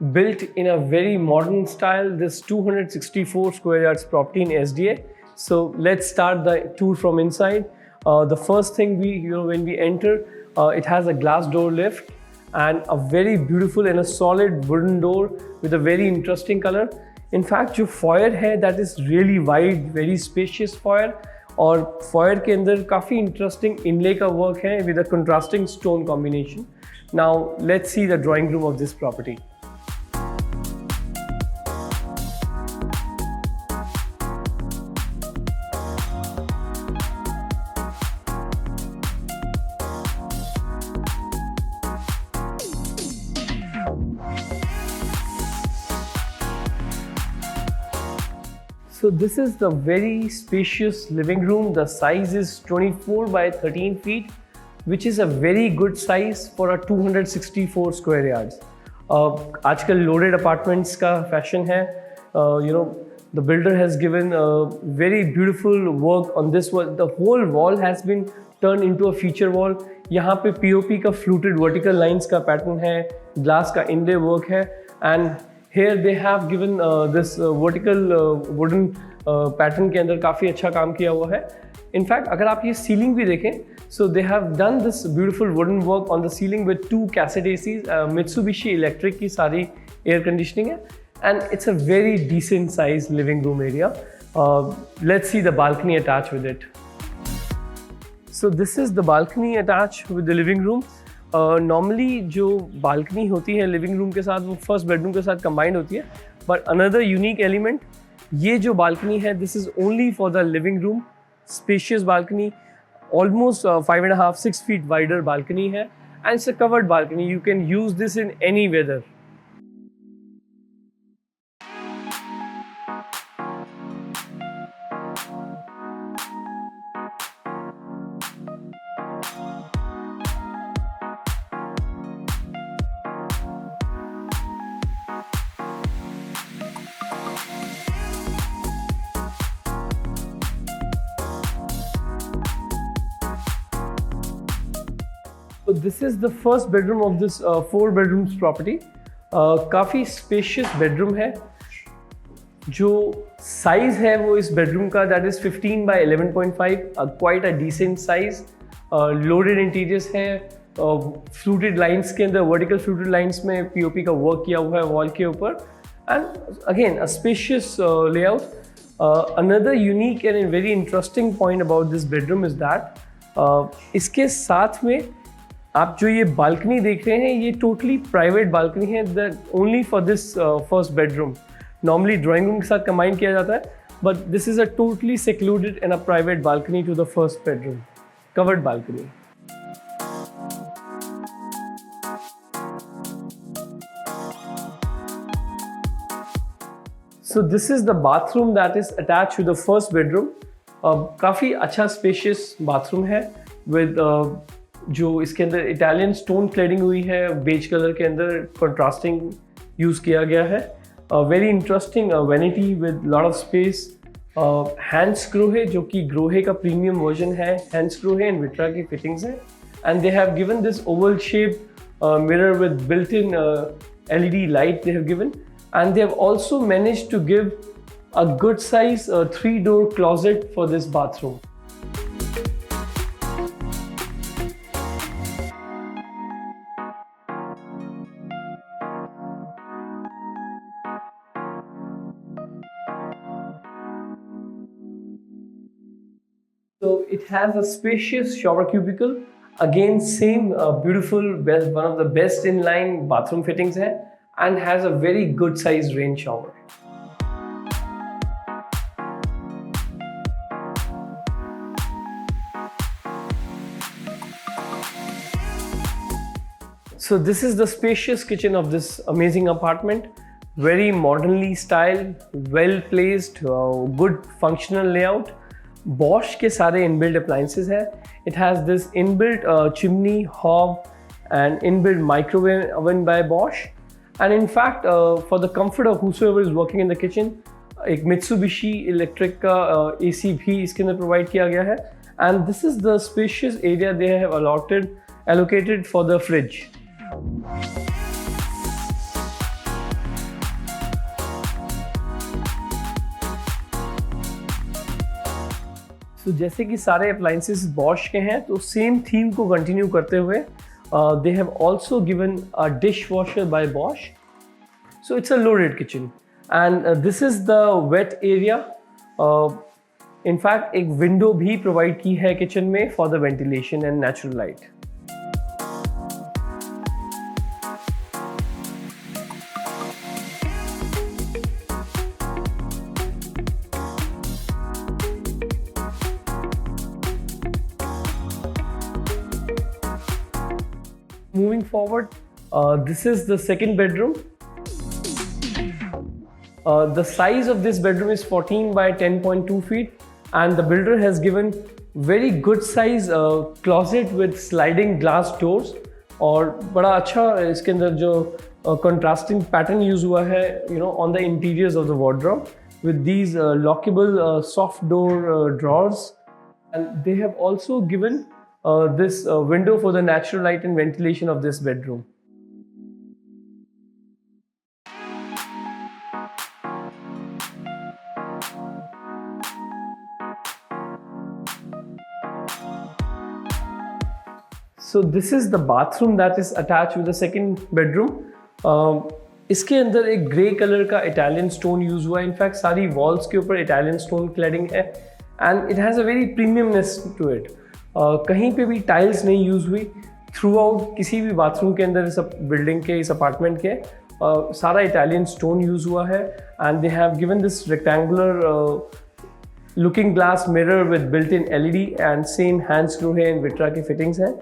built in a very modern style, this 264 square yards property in S.D.A. So let's start the tour from inside. The first thing when we enter, it has a glass door lift and a very beautiful and a solid wooden door with a very interesting color. In fact, जो foyer है that is really wide, very spacious foyer, और foyer के अंदर काफ़ी interesting inlay का work है with a contrasting stone combination. Now let's see the drawing room of this property. So this is the very spacious living room. The size is 24 by 13 feet, which is a very good size for a 264 square yards. आजकल loaded apartments का fashion है. The builder has given very beautiful work on this wall. The whole wall has been turned into a feature wall. यहाँ पे POP का fluted vertical lines का pattern है, glass का inlay work है, and here they have given this vertical wooden pattern के अंदर काफ़ी अच्छा काम किया हुआ है. In fact, अगर आप ये ceiling भी देखें, so they have done this beautiful wooden work on the ceiling with 2 cassette ACs, Mitsubishi Electric की सारी air conditioning है, and it's a very decent size living room area. Let's see the balcony attached with it. So this is the balcony attached with the living room. Normally जो balcony होती है living room के साथ वो first bedroom के साथ combined होती है, बट अनदर यूनिक एलिमेंट, ये जो बालकनी है this is only for the living room. Spacious balcony, almost 5.5-6 feet wider balcony है, and it's a covered balcony. You can use this in any weather. So this is the first bedroom of this 4 bedrooms property. काफ़ी spacious bedroom है. जो size है वो इस bedroom का that is 15 by 11.5, quite a decent size. Loaded interiors है, fluted lines के अंदर vertical fluted lines में POP का work किया हुआ है wall के ऊपर, and again a spacious layout. Another unique and very interesting point about this bedroom is that इसके साथ में आप जो ये बालकनी देख रहे हैं ये टोटली प्राइवेट बालकनी है, only for this first bedroom. Normally drawing room के साथ कंबाइन किया जाता है, but this is a totally secluded and a private balcony to the first bedroom, covered balcony. So this is the bathroom that is attached to the first bedroom. काफ़ी अच्छा spacious bathroom है with जो इसके अंदर Italian stone cladding हुई है, beige colour के अंदर कंट्रास्टिंग यूज़ किया गया है. Very interesting vanity with lot of space. Hansgrohe है जो कि ग्रोहे का प्रीमियम वर्जन है. हैंड स्क्रू है एंड विट्रा की फिटिंग्स है, and they have given this oval shape mirror with built in LED light they have given, and they have also managed to give a good size 3-door closet for this bathroom. So it has a spacious shower cubicle. Again, same beautiful, one of the best in-line bathroom fittings hai, and has a very good sized rain shower. So this is the spacious kitchen of this amazing apartment. Very modernly styled, well placed, good functional layout. Bosch के सारे inbuilt appliances है. It has this inbuilt chimney, hob and inbuilt microwave oven by Bosch. And in fact, for the comfort of whosoever is working in the kitchen, एक Mitsubishi Electric का AC भी इसके अंदर provide किया गया है. And this is the spacious area they have allocated for the fridge. So जैसे कि सारे appliances Bosch के हैं, तो same theme को continue करते हुए they have also given a dishwasher by Bosch. So it's a loaded kitchen, and this is the wet area. In fact, एक window भी provide की है kitchen में for the ventilation and natural light. Moving forward, this is the second bedroom. The size of this bedroom is 14 by 10.2 feet, and the builder has given very good size closet with sliding glass doors. और बड़ा अच्छा इसके अंदर जो contrasting pattern use हुआ है, on the interiors of the wardrobe with these lockable soft door drawers, and they have also given this window for the natural light and ventilation of this bedroom. So this is the bathroom that is attached with the second bedroom. इसके अंदर एक grey colour का Italian stone use हुआ है. In fact सारी walls के ऊपर Italian stone cladding है, and it has a very premiumness to it. कहीं पे भी टाइल्स नहीं यूज हुई थ्रू आउट किसी भी बाथरूम के अंदर, इस बिल्डिंग के, इस अपार्टमेंट के. सारा इटालियन स्टोन यूज हुआ है, and they have given this rectangular looking glass mirror with built in LED, and same hand screw है एंड विट्रा की फिटिंग्स हैं.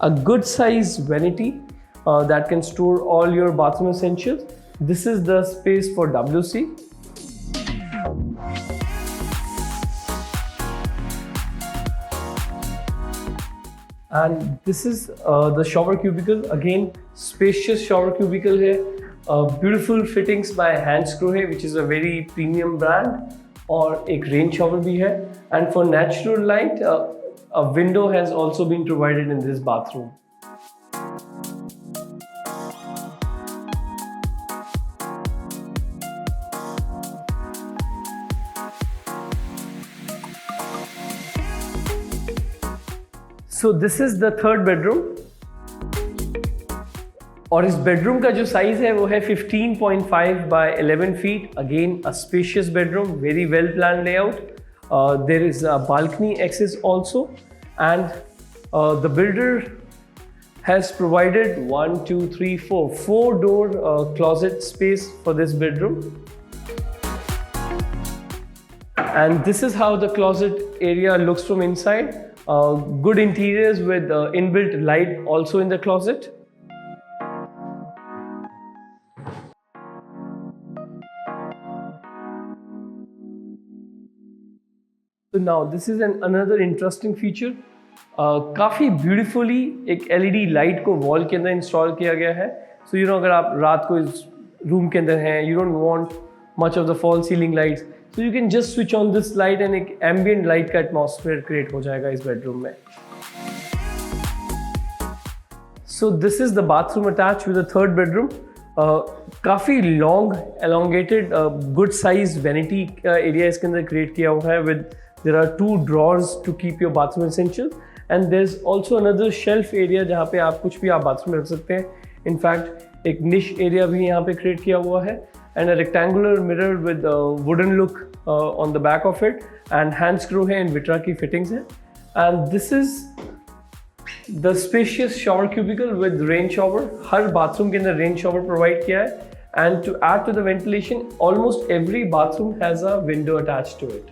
A good size vanity that can store all your bathroom essentials. This is the space for WC. And this is the shower cubicle. Again, spacious shower cubicle है. Beautiful fittings by hand screw है, which is a very premium brand. और एक rain shower भी है. And for natural light, a window has also been provided in this bathroom. So this is the third bedroom. और इस bedroom का जो size है वो है 15.5 by 11 feet. Again, a spacious bedroom, very well planned layout. There is a balcony access also, and the builder has provided 4 door closet space for this bedroom. And this is how the closet area looks from inside. Good interiors with inbuilt light also in the closet. So now this is another interesting feature. काफ़ी beautifully एक LED light को wall के अंदर install किया गया है. So अगर आप रात को इस रूम के अंदर हैं, you don't want much of the fall ceiling lights, so you can just switch on this light and एक ambient light का atmosphere create हो जाएगा इस bedroom में. So this is the bathroom attached with the third bedroom. काफ़ी long, elongated, good size vanity area इसके अंदर create किया हुआ है with there are 2 drawers to keep your bathroom essentials, and there's also another shelf area जहाँ पे आप कुछ भी आप बाथरूम में रख सकते हैं. In fact, एक niche area भी यहाँ पे create किया हुआ है, and a rectangular mirror with a wooden look on the back of it, and hand screw है and vitra की fittings है. And this is the spacious shower cubicle with rain shower. Her bathroom के अंदर rain shower provide किया है, and to add to the ventilation, almost every bathroom has a window attached to it.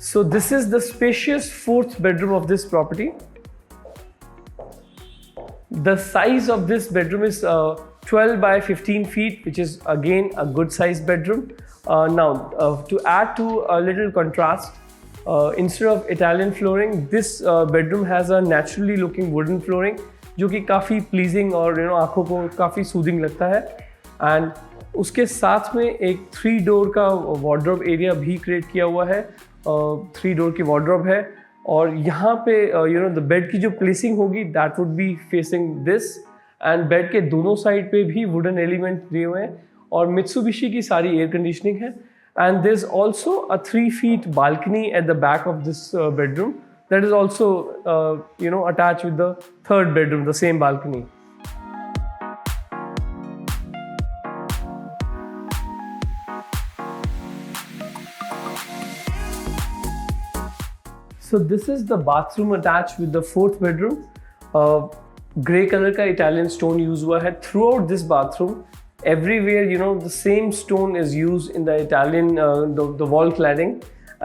So this is the spacious 4th bedroom of this property. The size of this bedroom is 12 by 15 feet, which is again a good sized bedroom. Now, to add to a little contrast, instead of Italian flooring, this bedroom has a naturally looking wooden flooring जो कि काफ़ी pleasing और आँखों को काफ़ी soothing लगता है। And उसके साथ में एक 3 डोर का वार्डरोब एरिया भी क्रिएट किया हुआ है। 3 डोर की वार्डरोब है और यहाँ पे द बेड की जो प्लेसिंग होगी that would be facing this. And bed के दोनों साइड पे भी वुडन एलिमेंट दिए हुए हैं और मित्सुबिशी की सारी एयर कंडीशनिंग है। And there is also a 3 feet balcony at the back of this bedroom that is also attached with the third bedroom, the same balcony. So this is the bathroom attached with the 4th bedroom. Grey color का Italian stone use हुआ है throughout this bathroom. Everywhere, the same stone is used in the Italian the wall cladding.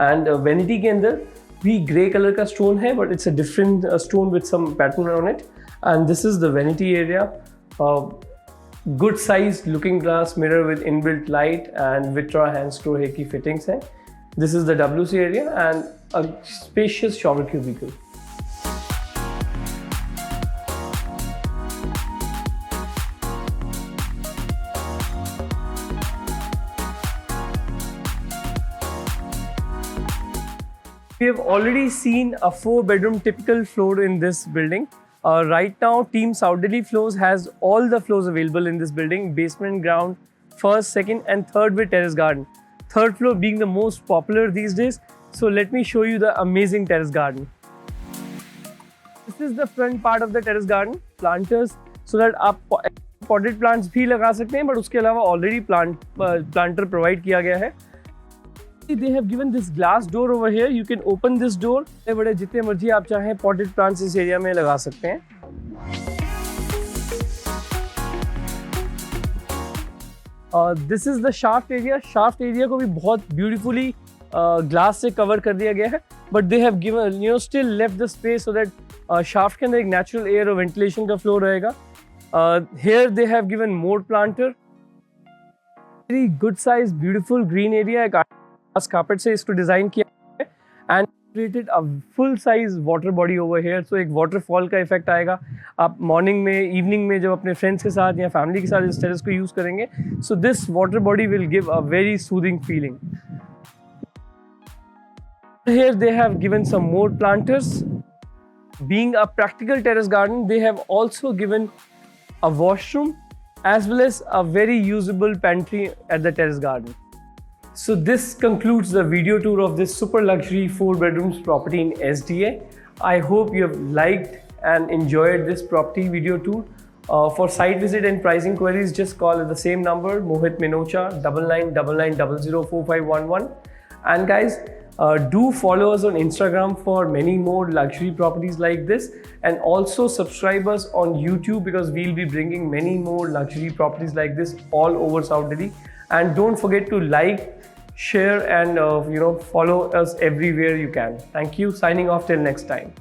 And vanity के अंदर भी grey color का stone है, but it's a different stone with some pattern on it. And this is the vanity area. Good sized looking glass mirror with inbuilt light and Vitra hand screw की fittings है. This is the WC area and a spacious shower cubicle. We have already seen a 4-bedroom typical floor in this building. Right now, Team Saudi Floors has all the floors available in this building: basement, ground, first, second, and third with terrace garden. Third floor being the most popular these days. So let me show you the amazing terrace garden. This is the front part of the terrace garden. Planters, so that आप potted plants भी लगा सकते हैं, but उसके अलावा already planter provide किया गया है. They have given this glass door over here. You can open this door. बड़े जितने मर्जी आप चाहें potted plants इस एरिया में लगा सकते हैं. This is the shaft area. Shaft area को भी बहुत beautifully glass से cover कर दिया गया है. But they have given, still left the space so that shaft के अंदर एक natural air और ventilation का flow रहेगा. Here they have given more planter. Very good size, beautiful green area. एक carpet से इसको design किया है and created a full size water body over here. So एक waterfall का effect आएगा. आप morning में, evening में जब अपने friends के साथ या family के साथ इस terrace को use करेंगे, so this water body will give a very soothing feeling. Here they have given some more planters. Being a practical terrace garden, they have also given a washroom as well as a very usable pantry at the terrace garden. So this concludes the video tour of this super luxury 4 bedrooms property in S.D.A. I hope you have liked and enjoyed this property video tour. For site visit and pricing queries, just call at the same number, Mohit Minocha, 9999004511. And guys, do follow us on Instagram for many more luxury properties like this, and also subscribe us on YouTube because we'll be bringing many more luxury properties like this all over South Delhi. And don't forget to like, share and follow us everywhere you can. Thank you. Signing off till next time.